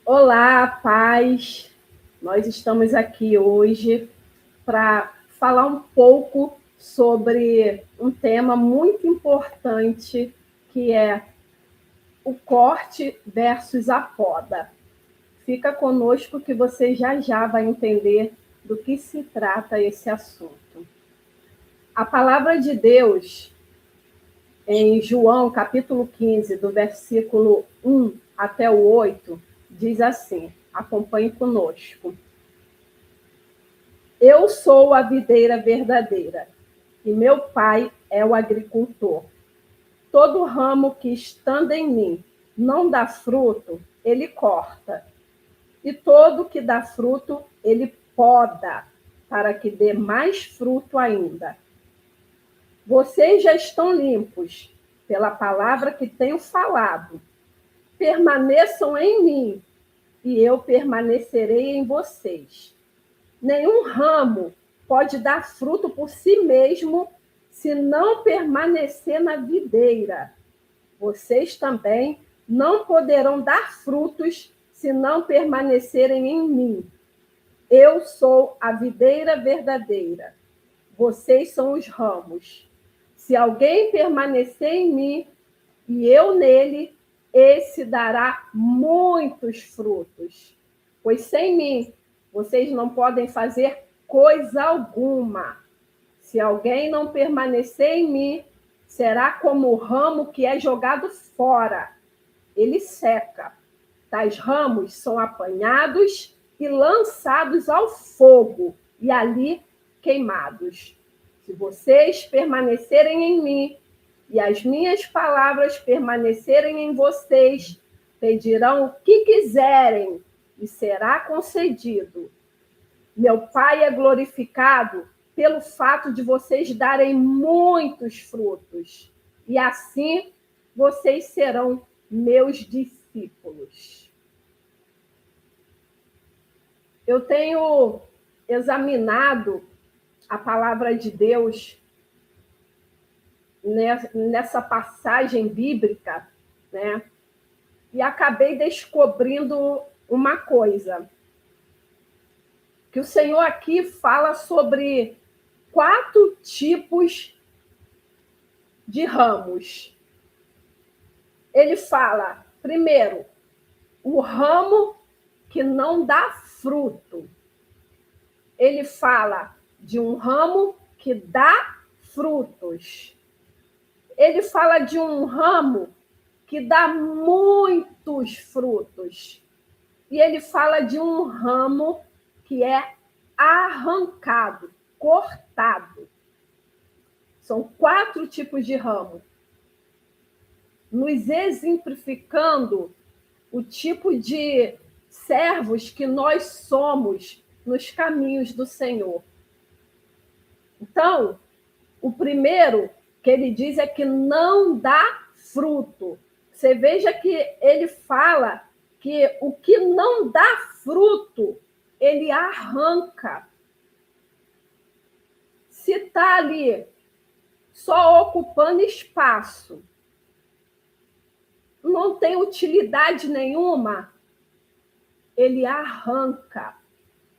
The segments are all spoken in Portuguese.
Olá, paz! Nós estamos aqui hoje para falar um pouco sobre um tema muito importante, que é o corte versus a poda. Fica conosco que você já vai entender do que se trata esse assunto. A palavra de Deus, em João, capítulo 15, do versículo 1 até o 8, diz assim, acompanhe conosco. Eu sou a videira verdadeira, e meu pai é o agricultor. Todo ramo que estando em mim não dá fruto, ele corta. E todo que dá fruto, ele poda, para que dê mais fruto ainda. Vocês já estão limpos pela palavra que tenho falado. Permaneçam em mim, e eu permanecerei em vocês. Nenhum ramo pode dar fruto por si mesmo se não permanecer na videira. Vocês também não poderão dar frutos se não permanecerem em mim. Eu sou a videira verdadeira. Vocês são os ramos. Se alguém permanecer em mim e eu nele, esse dará muitos frutos. Pois sem mim, vocês não podem fazer coisa alguma. Se alguém não permanecer em mim, será como o ramo que é jogado fora. Ele seca. Tais ramos são apanhados e lançados ao fogo, e ali queimados. Se vocês permanecerem em mim e as minhas palavras permanecerem em vocês, pedirão o que quiserem e será concedido. Meu Pai é glorificado pelo fato de vocês darem muitos frutos, e assim vocês serão meus discípulos. Eu tenho examinado a palavra de Deus nessa passagem bíblica, né? E acabei descobrindo uma coisa, que o Senhor aqui fala sobre 4 tipos de ramos. Ele fala, primeiro, o ramo que não dá fruto. Ele fala de um ramo que dá frutos. Ele fala de um ramo que dá muitos frutos. E ele fala de um ramo que é arrancado, cortado. São 4 tipos de ramo, nos exemplificando o tipo de servos que nós somos nos caminhos do Senhor. Então, o primeiro que ele diz é que não dá fruto. Você veja que ele fala que o que não dá fruto, ele arranca. Se está ali só ocupando espaço, não tem utilidade nenhuma, ele arranca.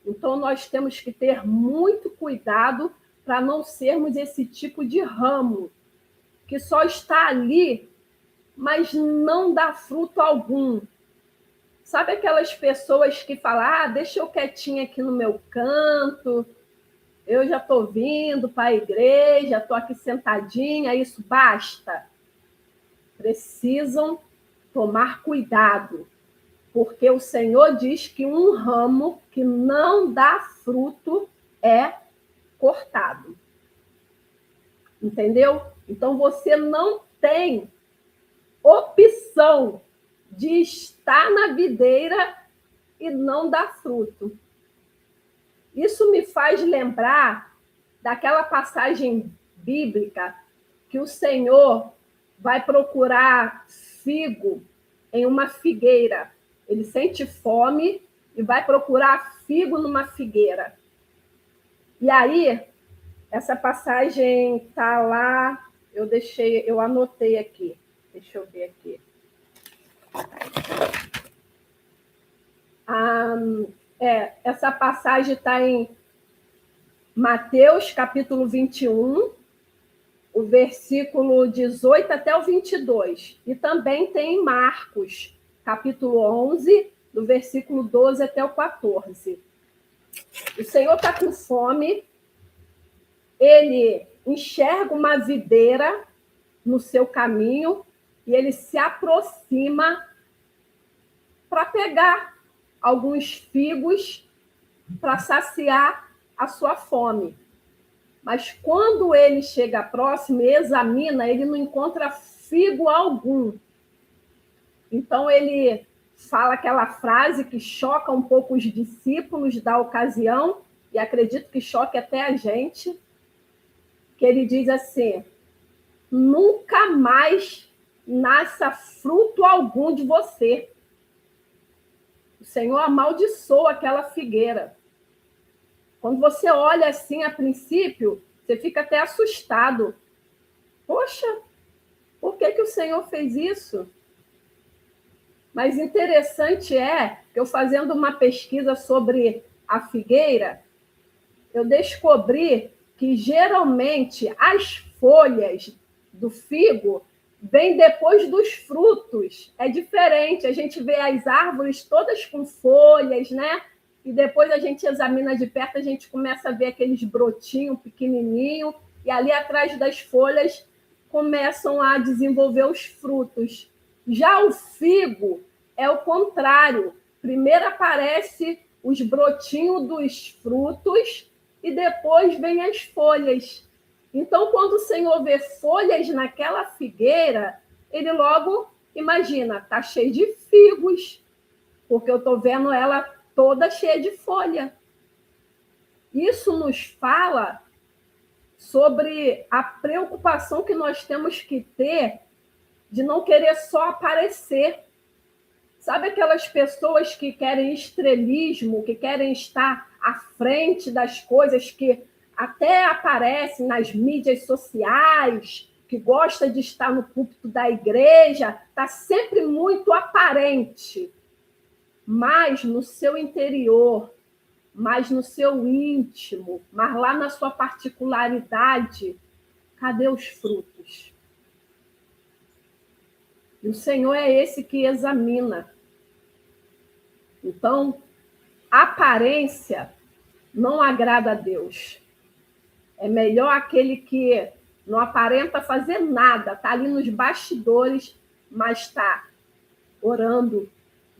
Então, nós temos que ter muito cuidado para não sermos esse tipo de ramo, que só está ali, mas não dá fruto algum. Sabe aquelas pessoas que falam, deixa eu quietinha aqui no meu canto, eu já estou vindo para a igreja, estou aqui sentadinha, isso basta. Precisam tomar cuidado, porque o Senhor diz que um ramo que não dá fruto é cortado. Entendeu? Então, você não tem opção de estar na videira e não dar fruto. Isso me faz lembrar daquela passagem bíblica que o Senhor vai procurar figo em uma figueira. Ele sente fome e vai procurar figo numa figueira. E aí, essa passagem está lá, eu anotei aqui. Deixa eu ver aqui. passagem está em Mateus, capítulo 21, o versículo 18 até o 22. E também tem em Marcos, capítulo 11, do versículo 12 até o 14. O Senhor está com fome, ele enxerga uma videira no seu caminho e ele se aproxima para pegar alguns figos para saciar a sua fome. Mas quando ele chega próximo e examina, ele não encontra figo algum. Então ele fala aquela frase que choca um pouco os discípulos da ocasião, e acredito que choque até a gente, que ele diz assim: nunca mais nasça fruto algum de você. O Senhor amaldiçoou aquela figueira. Quando você olha assim, a princípio, você fica até assustado. Poxa, por que o Senhor fez isso? Mas interessante é que eu, fazendo uma pesquisa sobre a figueira, eu descobri que geralmente as folhas do figo vêm depois dos frutos. É diferente, a gente vê as árvores todas com folhas, né? E depois a gente examina de perto, a gente começa a ver aqueles brotinhos pequenininhos, e ali atrás das folhas começam a desenvolver os frutos. Já o figo é o contrário. Primeiro aparece os brotinhos dos frutos e depois vem as folhas. Então, quando o Senhor vê folhas naquela figueira, ele logo imagina, está cheio de figos, porque eu estou vendo ela toda cheia de folha. Isso nos fala sobre a preocupação que nós temos que ter de não querer só aparecer. Sabe aquelas pessoas que querem estrelismo, que querem estar à frente das coisas, que até aparecem nas mídias sociais, que gosta de estar no púlpito da igreja, está sempre muito aparente. Mas no seu interior, mas no seu íntimo, mas lá na sua particularidade, cadê os frutos? E o Senhor é esse que examina. Então, aparência não agrada a Deus. É melhor aquele que não aparenta fazer nada, está ali nos bastidores, mas está orando,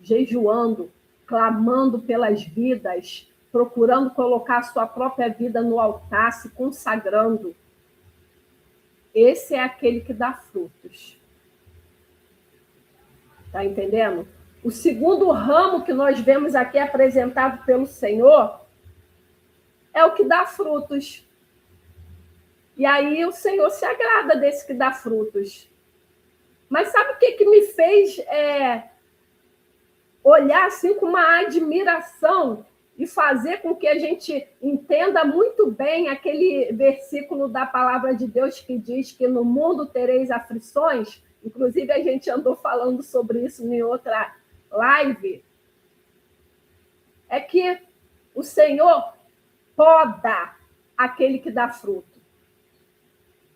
jejuando, clamando pelas vidas, procurando colocar a sua própria vida no altar, se consagrando. Esse é aquele que dá frutos. Está entendendo? O segundo ramo que nós vemos aqui apresentado pelo Senhor é o que dá frutos. E aí o Senhor se agrada desse que dá frutos. Mas sabe o que me fez olhar assim com uma admiração e fazer com que a gente entenda muito bem aquele versículo da palavra de Deus que diz que no mundo tereis aflições? Inclusive, a gente andou falando sobre isso em outra live. É que o Senhor poda aquele que dá fruto.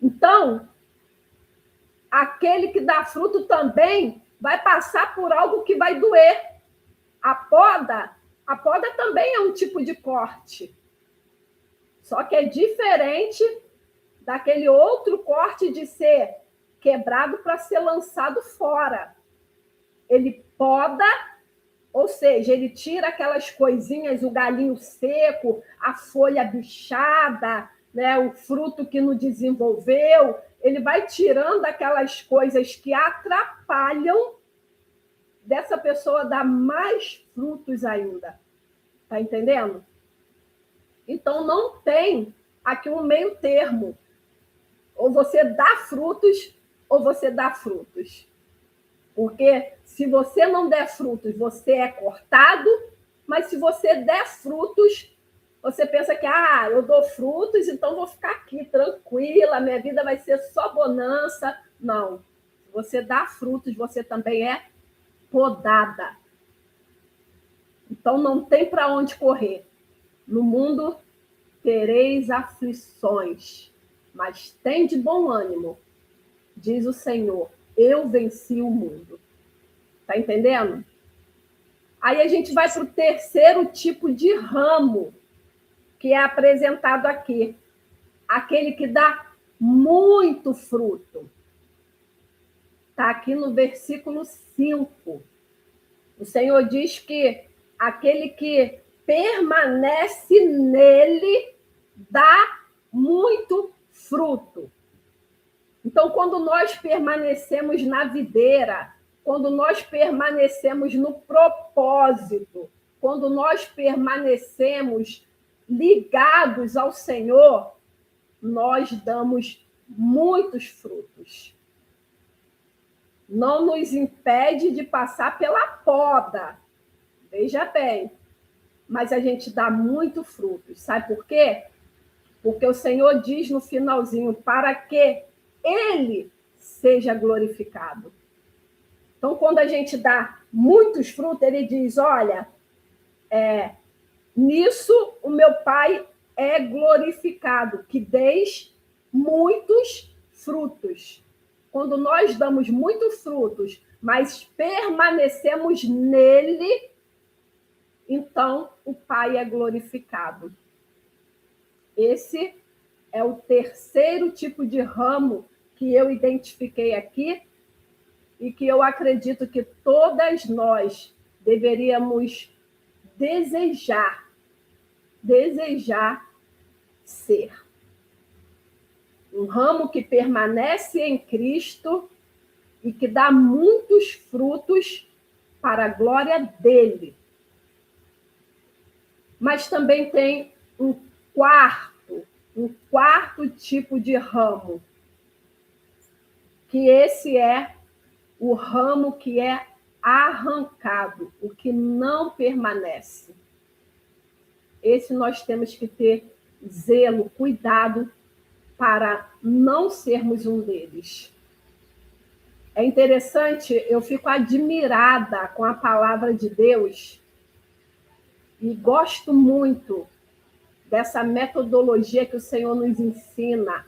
Então, aquele que dá fruto também vai passar por algo que vai doer. A poda também é um tipo de corte. Só que é diferente daquele outro corte de ser quebrado para ser lançado fora. Ele poda, ou seja, ele tira aquelas coisinhas, o galinho seco, a folha bichada, né, o fruto que não desenvolveu. Ele vai tirando aquelas coisas que atrapalham dessa pessoa dar mais frutos ainda. Está entendendo? Então, não tem aqui um meio termo. Ou você dá frutos, ou você dá frutos. Porque se você não der frutos, você é cortado, mas se você der frutos, você pensa que eu dou frutos, então vou ficar aqui tranquila, minha vida vai ser só bonança. Não. Se você dá frutos, você também é podada. Então não tem para onde correr. No mundo tereis aflições, mas tende bom ânimo, diz o Senhor, eu venci o mundo. Tá entendendo? Aí a gente vai para o terceiro tipo de ramo que é apresentado aqui. Aquele que dá muito fruto. Está aqui no versículo 5. O Senhor diz que aquele que permanece nele dá muito fruto. Então, quando nós permanecemos na videira, quando nós permanecemos no propósito, quando nós permanecemos ligados ao Senhor, nós damos muitos frutos. Não nos impede de passar pela poda, veja bem, mas a gente dá muito frutos. Sabe por quê? Porque o Senhor diz no finalzinho, para que Ele seja glorificado. Então, quando a gente dá muitos frutos, Ele diz, olha, nisso o meu Pai é glorificado, que deis muitos frutos. Quando nós damos muitos frutos, mas permanecemos nele, então o Pai é glorificado. Esse é o terceiro tipo de ramo que eu identifiquei aqui e que eu acredito que todas nós deveríamos desejar ser. Um ramo que permanece em Cristo e que dá muitos frutos para a glória dele. Mas também tem um quarto tipo de ramo, que esse é o ramo que é arrancado, o que não permanece. Esse nós temos que ter zelo, cuidado para não sermos um deles. É interessante, eu fico admirada com a palavra de Deus e gosto muito dessa metodologia que o Senhor nos ensina,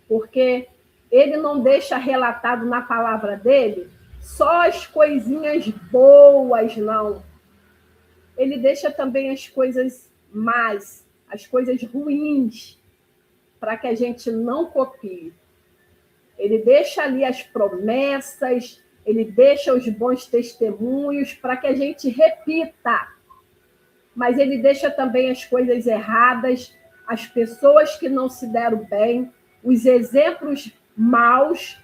porque ele não deixa relatado na palavra dele só as coisinhas boas, não. Ele deixa também as coisas más, as coisas ruins, para que a gente não copie. Ele deixa ali as promessas, ele deixa os bons testemunhos para que a gente repita. Mas ele deixa também as coisas erradas, as pessoas que não se deram bem, os exemplos maus,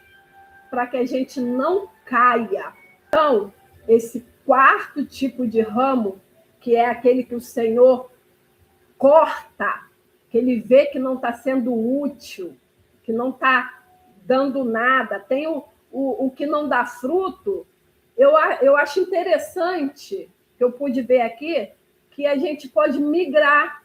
para que a gente não caia. Então, esse quarto tipo de ramo, que é aquele que o Senhor corta, que ele vê que não está sendo útil, que não está dando nada, tem o que não dá fruto. Eu acho interessante, que eu pude ver aqui, que a gente pode migrar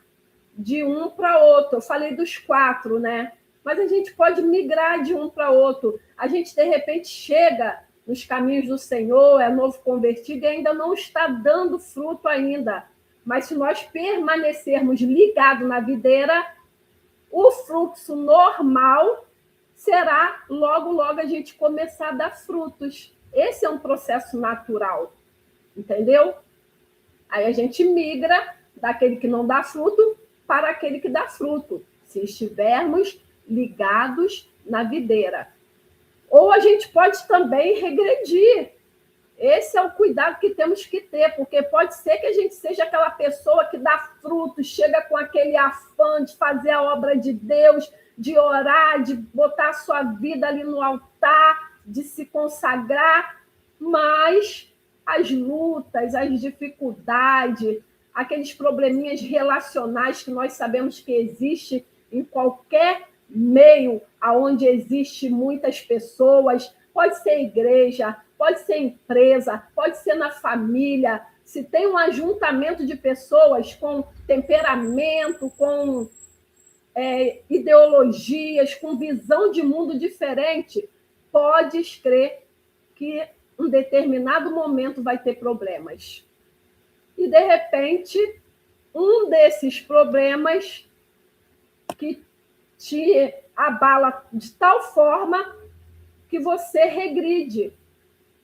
de um para outro. Eu falei dos 4, né? Mas a gente pode migrar de um para outro. A gente, de repente, chega nos caminhos do Senhor, é novo convertido e ainda não está dando fruto ainda. Mas se nós permanecermos ligados na videira, o fluxo normal será logo, logo a gente começar a dar frutos. Esse é um processo natural, entendeu? Aí a gente migra daquele que não dá fruto para aquele que dá fruto, se estivermos ligados na videira. Ou a gente pode também regredir. Esse é o cuidado que temos que ter, porque pode ser que a gente seja aquela pessoa que dá frutos, chega com aquele afã de fazer a obra de Deus, de orar, de botar a sua vida ali no altar, de se consagrar, mas as lutas, as dificuldades, aqueles probleminhas relacionais que nós sabemos que existe em qualquer meio onde existe muitas pessoas, pode ser igreja, pode ser empresa, pode ser na família. Se tem um ajuntamento de pessoas com temperamento, com ideologias, com visão de mundo diferente, podes crer que em determinado momento vai ter problemas. E, de repente, um desses problemas que te abala de tal forma que você regride,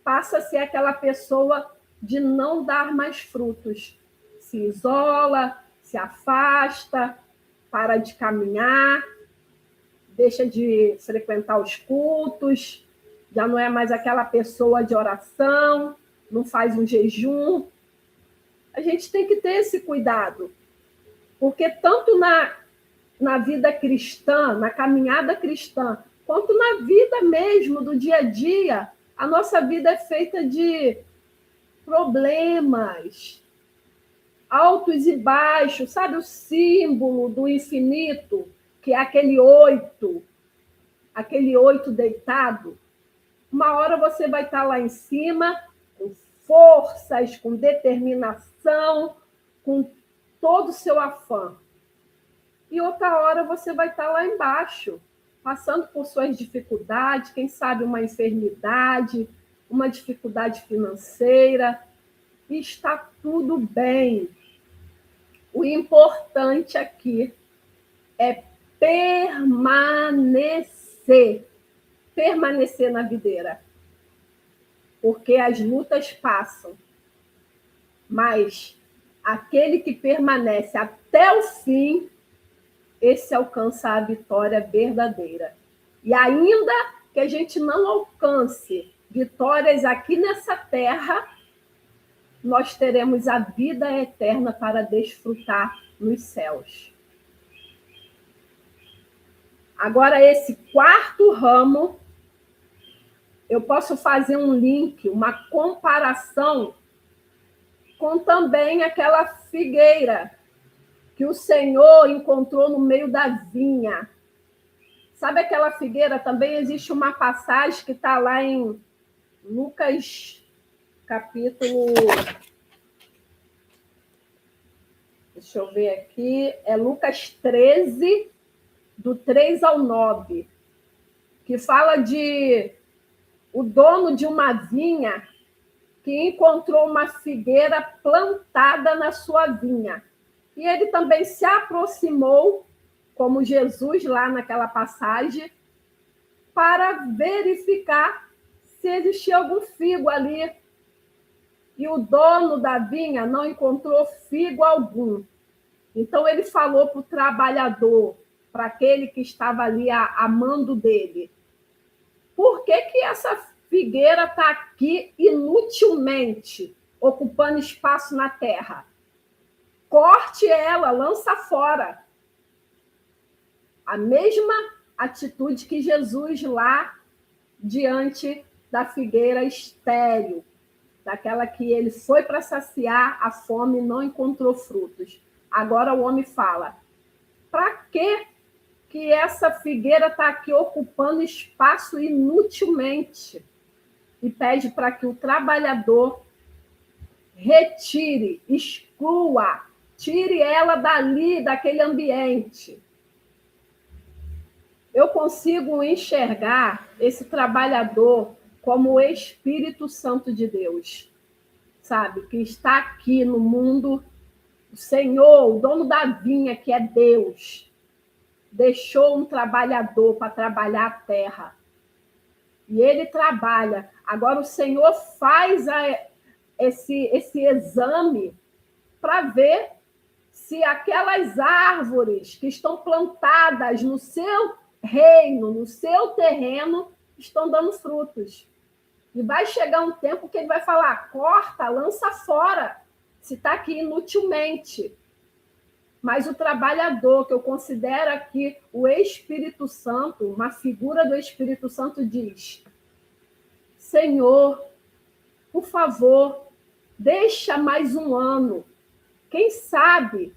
passa a ser aquela pessoa de não dar mais frutos. Se isola, se afasta, para de caminhar, deixa de frequentar os cultos, já não é mais aquela pessoa de oração, não faz um jejum. A gente tem que ter esse cuidado, porque tanto na vida cristã, na caminhada cristã, quanto na vida mesmo do dia a dia, a nossa vida é feita de problemas, altos e baixos, sabe o símbolo do infinito, que é aquele oito deitado? Uma hora você vai estar lá em cima, com forças, com determinação, com todo o seu afã. E outra hora você vai estar lá embaixo, passando por suas dificuldades, quem sabe uma enfermidade, uma dificuldade financeira, e está tudo bem. O importante aqui é permanecer na videira. Porque as lutas passam, mas aquele que permanece até o fim, esse alcança a vitória verdadeira. E ainda que a gente não alcance vitórias aqui nessa terra, nós teremos a vida eterna para desfrutar nos céus. Agora, esse quarto ramo, eu posso fazer um link, uma comparação com também aquela figueira que o Senhor encontrou no meio da vinha. Sabe aquela figueira? Também existe uma passagem que está lá em Lucas, capítulo... Deixa eu ver aqui. É Lucas 13, do 3 ao 9, que fala de o dono de uma vinha que encontrou uma figueira plantada na sua vinha. E ele também se aproximou, como Jesus lá naquela passagem, para verificar se existia algum figo ali. E o dono da vinha não encontrou figo algum. Então ele falou para o trabalhador, para aquele que estava ali a mando dele: por que essa figueira está aqui inutilmente, ocupando espaço na terra? Corte ela, lança fora. A mesma atitude que Jesus lá diante da figueira estéril, daquela que ele foi para saciar a fome e não encontrou frutos. Agora o homem fala: para que essa figueira está aqui ocupando espaço inutilmente? E pede para que o trabalhador retire, exclua, tire ela dali, daquele ambiente. Eu consigo enxergar esse trabalhador como o Espírito Santo de Deus, sabe? Que está aqui no mundo. O Senhor, o dono da vinha, que é Deus, deixou um trabalhador para trabalhar a terra. E ele trabalha. Agora o Senhor faz esse exame para ver se aquelas árvores que estão plantadas no seu reino, no seu terreno, estão dando frutos. E vai chegar um tempo que ele vai falar: corta, lança fora, se está aqui inutilmente. Mas o trabalhador, que eu considero aqui o Espírito Santo, uma figura do Espírito Santo, diz: Senhor, por favor, deixa mais um ano. Quem sabe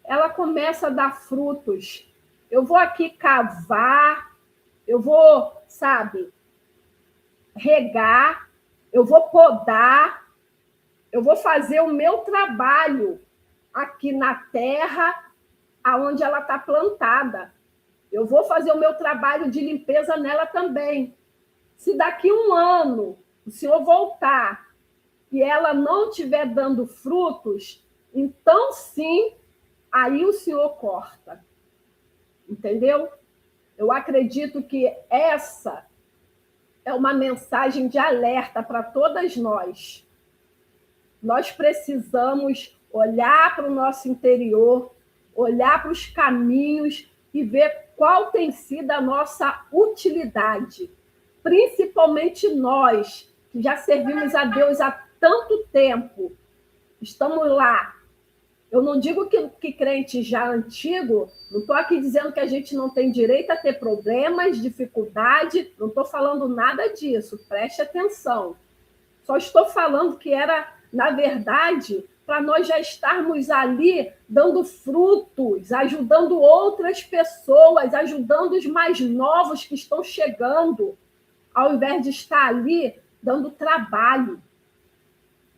ela começa a dar frutos. Eu vou aqui cavar, eu vou, sabe, regar, eu vou podar, eu vou fazer o meu trabalho aqui na terra, aonde ela está plantada. Eu vou fazer o meu trabalho de limpeza nela também. Se daqui um ano o Senhor voltar e ela não estiver dando frutos, então sim aí o Senhor corta. Entendeu? Eu acredito que essa é uma mensagem de alerta para todas nós. Nós precisamos olhar para o nosso interior, olhar para os caminhos e ver qual tem sido a nossa utilidade. Principalmente nós, que já servimos a Deus há tanto tempo, estamos lá. Eu não digo que crente já antigo, não estou aqui dizendo que a gente não tem direito a ter problemas, dificuldade, não estou falando nada disso, preste atenção. Só estou falando que era, na verdade, para nós já estarmos ali dando frutos, ajudando outras pessoas, ajudando os mais novos que estão chegando, ao invés de estar ali dando trabalho.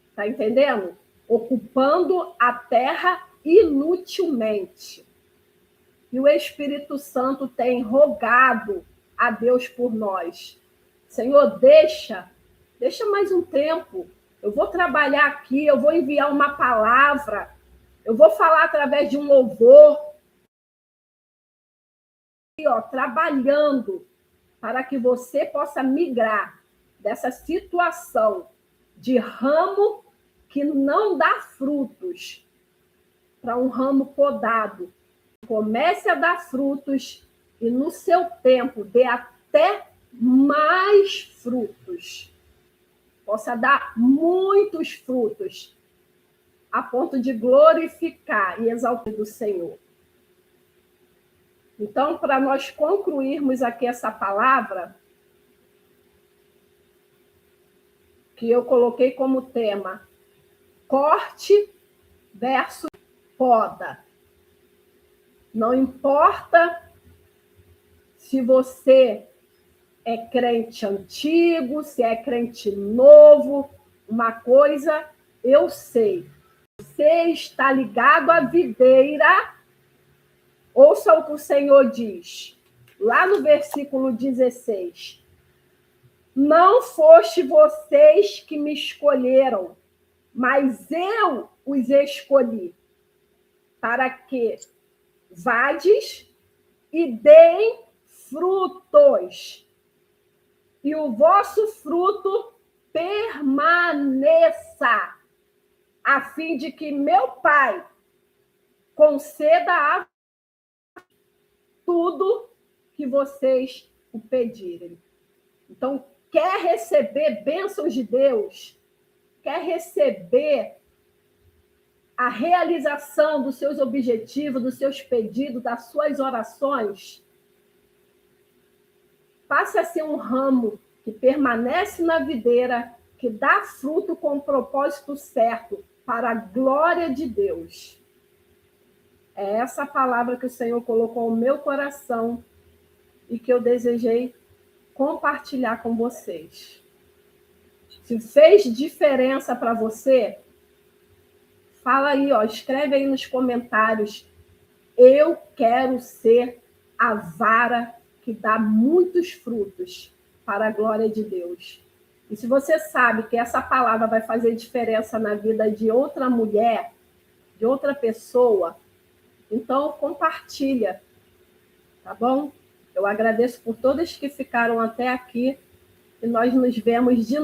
Está entendendo? Ocupando a terra inutilmente. E o Espírito Santo tem rogado a Deus por nós. Senhor, deixa mais um tempo. Eu vou trabalhar aqui, eu vou enviar uma palavra, eu vou falar através de um louvor. E, trabalhando para que você possa migrar dessa situação de ramo que não dá frutos para um ramo podado. Comece a dar frutos e, no seu tempo, dê até mais frutos. Possa dar muitos frutos, a ponto de glorificar e exaltar o Senhor. Então, para nós concluirmos aqui essa palavra, que eu coloquei como tema, corte versus poda. Não importa se você é crente antigo, se é crente novo, uma coisa eu sei. Você está ligado à videira. Ouça o que o Senhor diz, lá no versículo 16. Não foste vocês que me escolheram, mas eu os escolhi, para que vades e deem frutos, e o vosso fruto permaneça, a fim de que meu Pai conceda a tudo que vocês o pedirem. Então, quer receber bênçãos de Deus? Quer receber a realização dos seus objetivos, dos seus pedidos, das suas orações? Passe a ser um ramo que permanece na videira, que dá fruto com o propósito certo, para a glória de Deus. É essa palavra que o Senhor colocou no meu coração e que eu desejei compartilhar com vocês. Se fez diferença para você, fala aí, escreve aí nos comentários. Eu quero ser a vara que dá muitos frutos para a glória de Deus. E se você sabe que essa palavra vai fazer diferença na vida de outra mulher, de outra pessoa, então compartilha, tá bom? Eu agradeço por todos que ficaram até aqui e nós nos vemos de novo.